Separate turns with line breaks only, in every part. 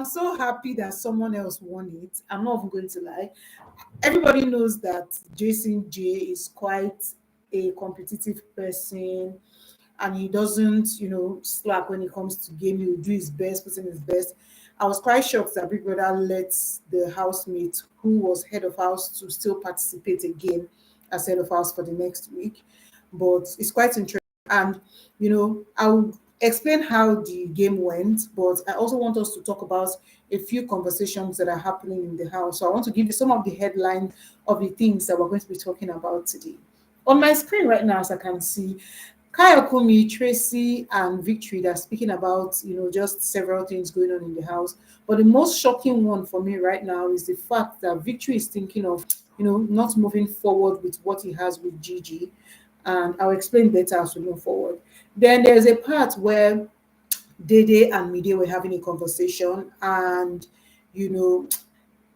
I'm so happy that someone else won it. I'm not even going to lie. Everybody knows that Jason J is quite a competitive person, and he doesn't, slack when it comes to game. He will do his best, put in his best. I was quite shocked that Big Brother let the housemate who was head of house to still participate again as head of house for the next week. But it's quite interesting. And, I'll explain how the game went, but I also want us to talk about a few conversations that are happening in the house. So I want to give you some of the headlines of the things that we're going to be talking about today. On my screen right now, as I can see, Kayakumi, Tracy, and Victory, they're speaking about, just several things going on in the house. But the most shocking one for me right now is the fact that Victory is thinking of, not moving forward with what he has with Gigi. And I'll explain better as we move forward. Then there's a part where Dede and Mide were having a conversation, and, you know,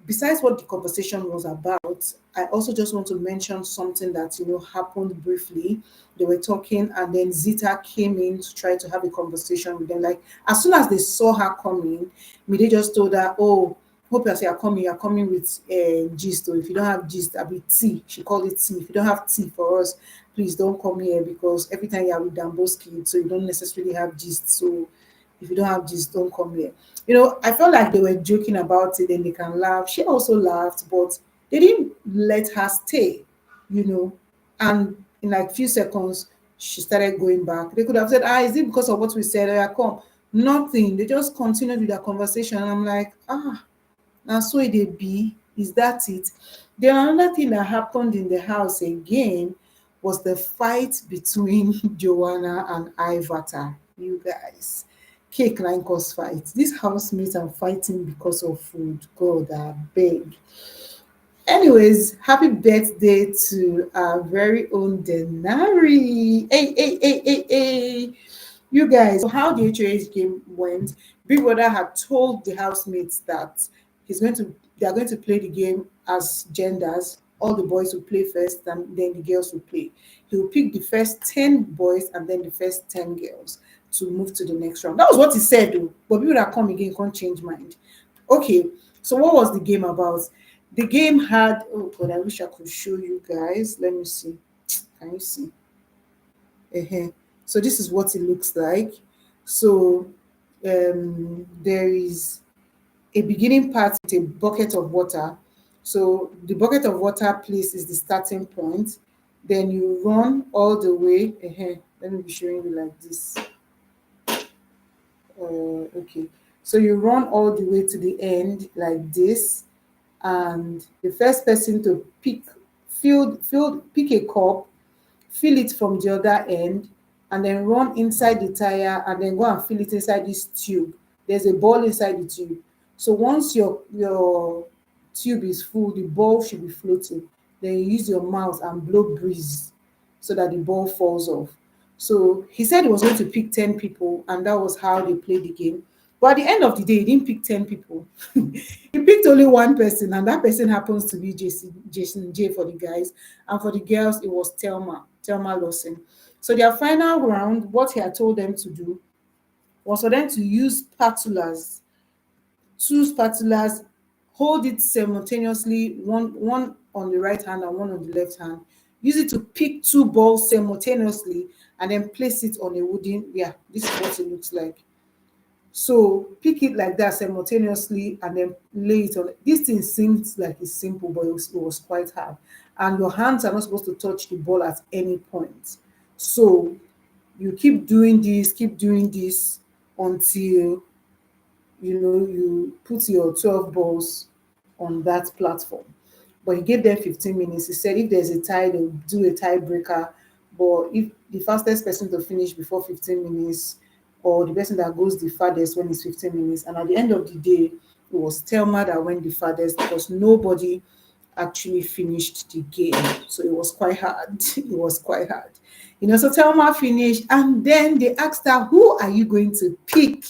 besides what the conversation was about, I also just want to mention something that happened briefly. They were talking, and then Zita came in to try to have a conversation with them. Like as soon as they saw her coming, Mide just told her, "Oh, hope you are coming. You're coming with gist. Or if you don't have gist, I'll be tea." She called it tea. If you don't have tea for us, please don't come here because every time you are with Damboski, so you don't necessarily have gist. So if you don't have gist, don't come here. I felt like they were joking about it and they can laugh. She also laughed, but they didn't let her stay, you know. And in like few seconds, she started going back. They could have said, is it because of what we said? Oh, yeah, come. Nothing. They just continued with their conversation. And I'm like, now so it dey be. Is that it? Then another thing that happened in the house again was the fight between Joanna and Ivatar. You guys, cake line cause fight. These housemates are fighting because of food. God, I beg. Anyways, happy birthday to our very own Denari. Hey, hey, hey, hey, hey. You guys, so how the HOH game went, Big Brother had told the housemates that they are going to play the game as genders. All the boys will play first, and then the girls will play. He will pick the first 10 boys and then the first 10 girls to move to the next round. That was what he said, though. But people that come again can't change mind. Okay, so what was the game about? The game had, oh God, I wish I could show you guys. Let me see. Can you see? So this is what it looks like. So there is a beginning part with a bucket of water. So the bucket of water place is the starting point. Then you run all the way. Let me be showing you like this. Okay. So you run all the way to the end like this, and the first person to pick a cup, fill it from the other end, and then run inside the tire and then go and fill it inside this tube. There's a ball inside the tube. So once your tube is full, the ball should be floating. Then you use your mouth and blow breeze so that the ball falls off. So he said he was going to pick 10 people, and that was how they played the game. But at the end of the day, he didn't pick 10 people. He picked only one person, and that person happens to be Jason J for the guys. And for the girls, it was Thelma Lawson. So their final round, what he had told them to do was for them to use spatulas, two spatulas, hold it simultaneously, one on the right hand and one on the left hand. Use it to pick two balls simultaneously and then place it on a wooden, yeah, this is what it looks like. So pick it like that simultaneously and then lay it on. This thing seems like it's simple, but it was quite hard. And your hands are not supposed to touch the ball at any point. So you keep doing this until you put your 12 balls on that platform. But he gave them 15 minutes. He said if there's a tie, they'll do a tiebreaker. But if the fastest person to finish before 15 minutes, or the person that goes the farthest when it's 15 minutes. And at the end of the day, it was Thelma that went the farthest because nobody actually finished the game. So it was quite hard. It was quite hard. So Thelma finished, and then they asked her, who are you going to pick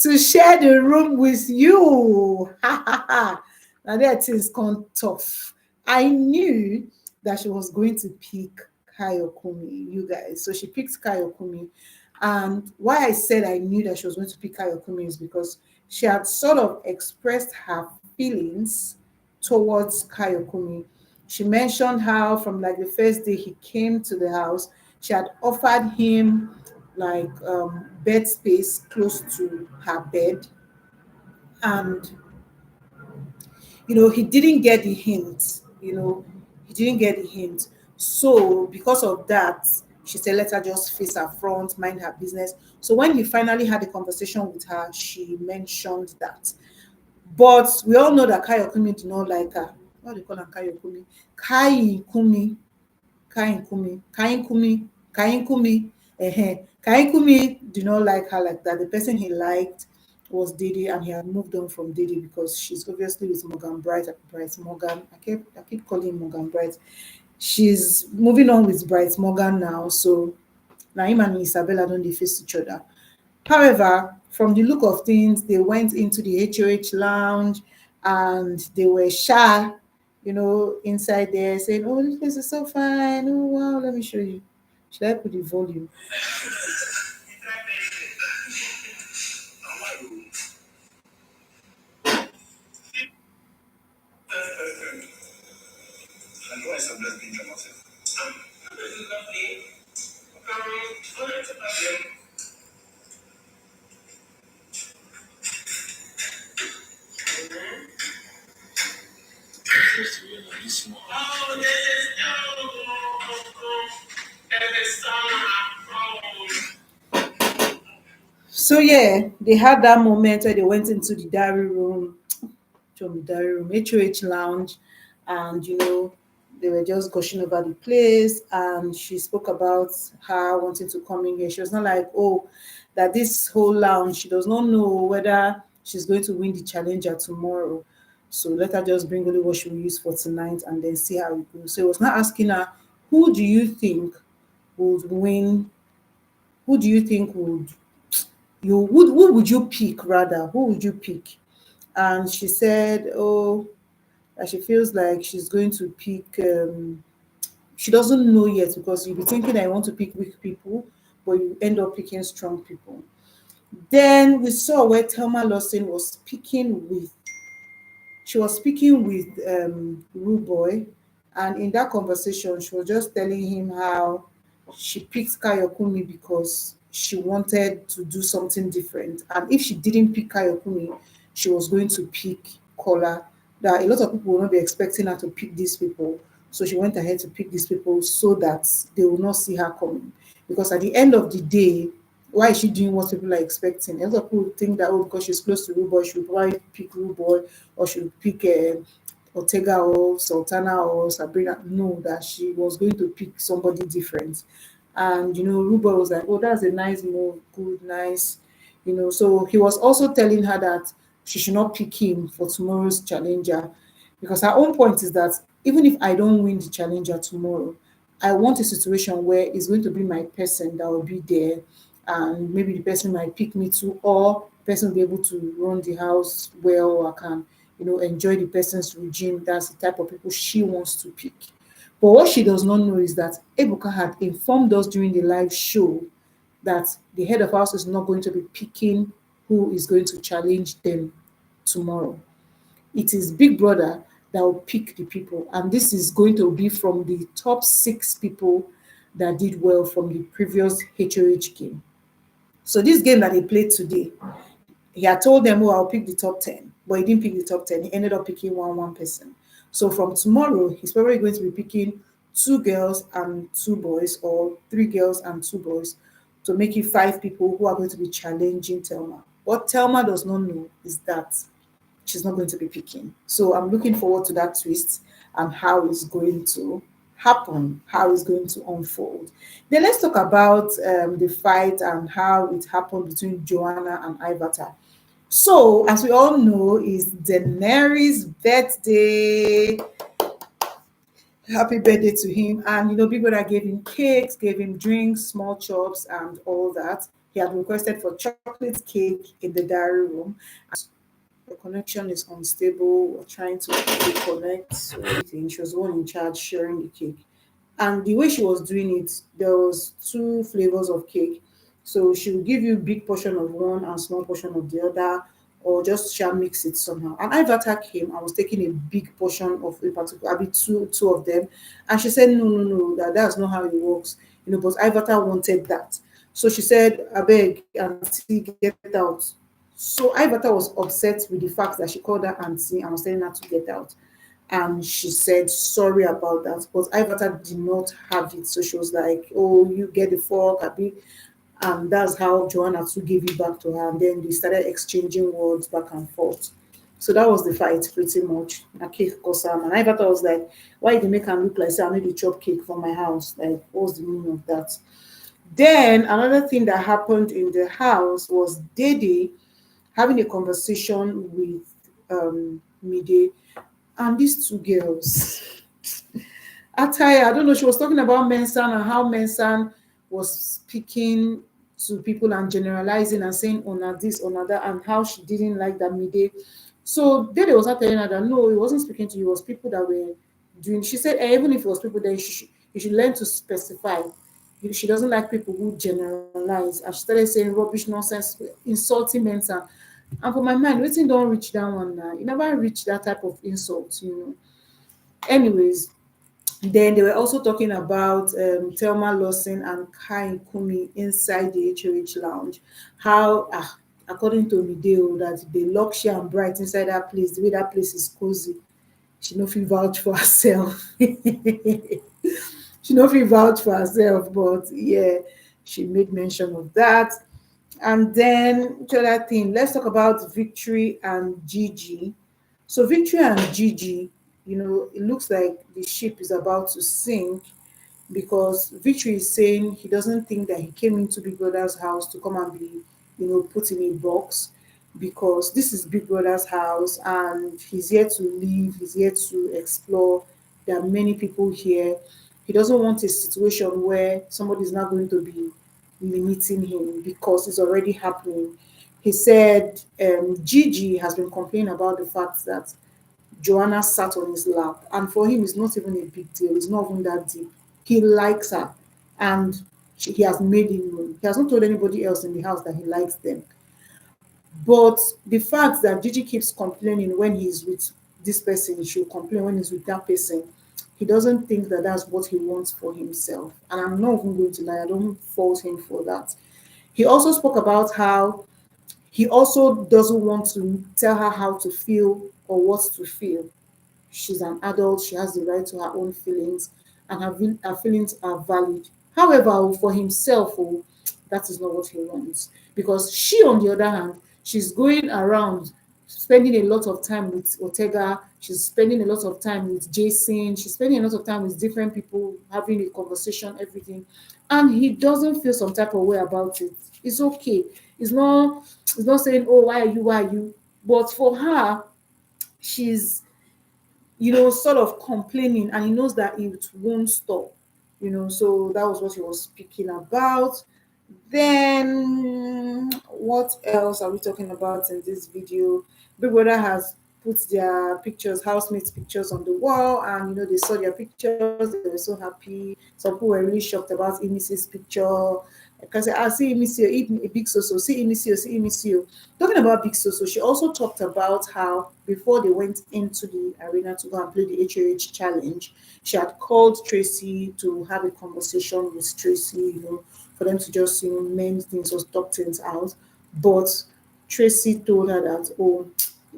to share the room with you? Ha ha ha. Now that is gone tough. I knew that she was going to pick Kayokumi, you guys. So she picked Kayokumi. And why I said I knew that she was going to pick Kayokumi is because she had sort of expressed her feelings towards Kayokumi. She mentioned how from like the first day he came to the house, she had offered him like bed space close to her bed, and he didn't get the hint. He didn't get the hint. So because of that, she said, let her just face her front, mind her business. So when he finally had a conversation with her, she mentioned that. But we all know that Kayokumi did not like her. What do you call her? Kayokumi? Kai Kumi. Kai Kumi did not like her like that. The person he liked was Dede, and he had moved on from Dede because she's obviously with Morgan Bright Morgan. I keep calling him Morgan Bright. She's moving on with Bright Morgan now, so Naima and Isabella don't they face each other. However, from the look of things, they went into the HOH lounge and they were shy, inside there saying, oh, this place is so fine. Oh, wow, let me show you. Should I put the volume? So yeah, they had that moment where they went into the diary room, from the diary room, HOH lounge, and they were just gushing over the place. And she spoke about her wanting to come in here. She was not like, oh, that this whole lounge, she does not know whether she's going to win the challenger tomorrow. So let her just bring only what she will use for tonight and then see how it goes. So it was not asking her, who do you think would win? Who do you think who would you pick rather? Who would you pick? And she said, oh, that she feels like she's going to pick she doesn't know yet, because you'll be thinking I want to pick weak people, but you end up picking strong people. Then we saw where Thelma Lawson was speaking with Rude Boy, and in that conversation, she was just telling him how she picked Kayokumi because she wanted to do something different, and if she didn't pick Kayokumi, she was going to pick Kola. That a lot of people will not be expecting her to pick these people, so she went ahead to pick these people so that they will not see her coming. Because at the end of the day, why is she doing what people are expecting? A lot of people think that, oh, because she's close to Rude Boy, she will probably pick Rude Boy, or she will pick Ortega or Sultana or Sabrina. No, that she was going to pick somebody different. And Rude Boy was like, oh, that's a nice move, good, nice. So he was also telling her that she should not pick him for tomorrow's challenger, because her own point is that even if I don't win the challenger tomorrow, I want a situation where it's going to be my person that will be there, and maybe the person might pick me too, or the person will be able to run the house well, or I can, enjoy the person's regime. That's the type of people she wants to pick. But what she does not know is that Ebuka had informed us during the live show that the head of house is not going to be picking who is going to challenge them tomorrow. It is Big Brother that will pick the people. And this is going to be from the top 6 people that did well from the previous HOH game. So this game that they played today, he had told them, oh, I'll pick the top 10. But he didn't pick the top 10. He ended up picking one person. So from tomorrow, he's probably going to be picking 2 girls and 2 boys, or 3 girls and 2 boys, to make it 5 people who are going to be challenging Thelma. What Thelma does not know is that she's not going to be picking. So I'm looking forward to that twist and how it's going to happen, how it's going to unfold. Then let's talk about the fight and how it happened between Joanna and Ivatar. So, as we all know, is Daenerys' birthday. Happy birthday to him. And Big Brother gave him cakes, gave him drinks, small chops, and all that. He had requested for chocolate cake in the diary room. The connection is unstable. We're trying to reconnect. So everything. She was the one in charge sharing the cake. And the way she was doing it, there was 2 flavors of cake. So she will give you big portion of one and small portion of the other, or just shall mix it somehow. And Ivatar came and was taking a big portion of a particular, I mean two of them, and she said, no, no, no, that's not how it works. But Ivatar wanted that. So she said, I beg, auntie, get out. So Ivatar was upset with the fact that she called her auntie and was telling her to get out. And she said sorry about that. But Ivatar did not have it. So she was like, oh, you get the fork, Abi. And that's how Joanna too gave it back to her. And then they started exchanging words back and forth. So that was the fight pretty much. A cake Kosam. And Ivatar was like, why did they make him look like say I made a chop cake from my house? Like, what's the meaning of that? Then another thing that happened in the house was Dede having a conversation with Mide and these two girls. Attire, I don't know, she was talking about Mensan and how Mensan was speaking to people and generalizing and saying ona this, ona that, and how she didn't like that Mide. So Dede was not telling her that no, he wasn't speaking to you, it was people that were doing. She said, even if it was people, then you should learn to specify. She doesn't like people who generalize. And she started saying rubbish, nonsense, insulting Mensa. And for my mind, waiting don't reach that one now. You never reach that type of insult. Anyways, then they were also talking about Thelma Lawson and Kai Kumi inside the HOH lounge. How, according to Mideo, that they lock she and Bright inside that place, the way that place is cozy. She no fit vouch for herself. She no fit vouch for herself, but yeah, she made mention of that. And then which other thing? Let's talk about Victory and Gigi. So Victory and Gigi, it looks like the ship is about to sink because Victory is saying he doesn't think that he came into Big Brother's house to come and be, put in a box, because this is Big Brother's house and he's here to live, he's here to explore. There are many people here. He doesn't want a situation where somebody is not going to be limiting him because it's already happening. He said Gigi has been complaining about the fact that Joanna sat on his lap, and for him, it's not even a big deal. It's not even that deep. He likes her, and he has made him known. He has not told anybody else in the house that he likes them. But the fact that Gigi keeps complaining when he's with this person, she'll complain when he's with that person. He doesn't think that that's what he wants for himself. And I'm not even going to lie, I don't fault him for that. He also spoke about how he also doesn't want to tell her how to feel or what to feel. She's an adult, she has the right to her own feelings, and her feelings are valid. However, for himself, that is not what he wants. Because she, on the other hand, she's going around spending a lot of time with Ortega, she's spending a lot of time with Jason, she's spending a lot of time with different people, having a conversation, everything. And he doesn't feel some type of way about it. It's okay. It's not saying, oh, why are you? But for her, she's sort of complaining, and he knows that it won't stop. So that was what he was speaking about. Then, what else are we talking about in this video? Big Brother has put their pictures, housemates' pictures on the wall, and they saw their pictures, they were so happy. Some people were really shocked about Imi's picture. Because I see Imisio, eat a big so see Imisio, see Imisio. Talking about Big Soso, she also talked about how before they went into the arena to go and play the HOH challenge, she had called Tracy to have a conversation with Tracy, for them to just, mend things or talk things out. But Tracy told her that, oh,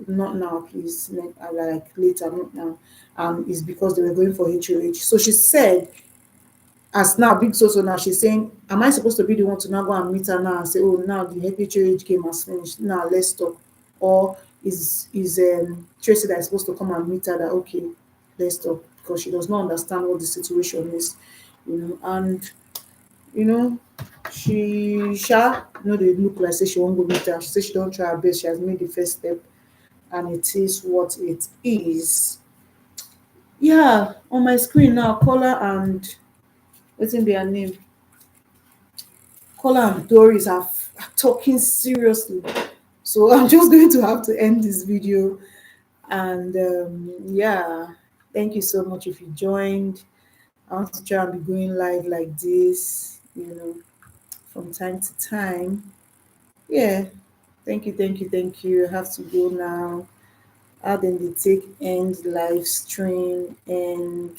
not now, please, like later, not now. It's because they were going for HOH. So she said, as now Big Soso now she's saying, am I supposed to be the one to now go and meet her now and say, oh, now the HOH game has finished, now let's talk? Or is Tracy that is supposed to come and meet her that, okay, let's talk, because she does not understand what the situation is, and you know they look like say she won't go meet her. She said she don't try her best, she has made the first step, and it is what it is. Yeah, on my screen now, Caller and what's in their name? Kola and Doris are talking seriously. So I'm just going to have to end this video. And yeah, thank you so much if you joined. I want to try and be going live like this, from time to time. Yeah, thank you, thank you, thank you. I have to go now. How then they take end live stream and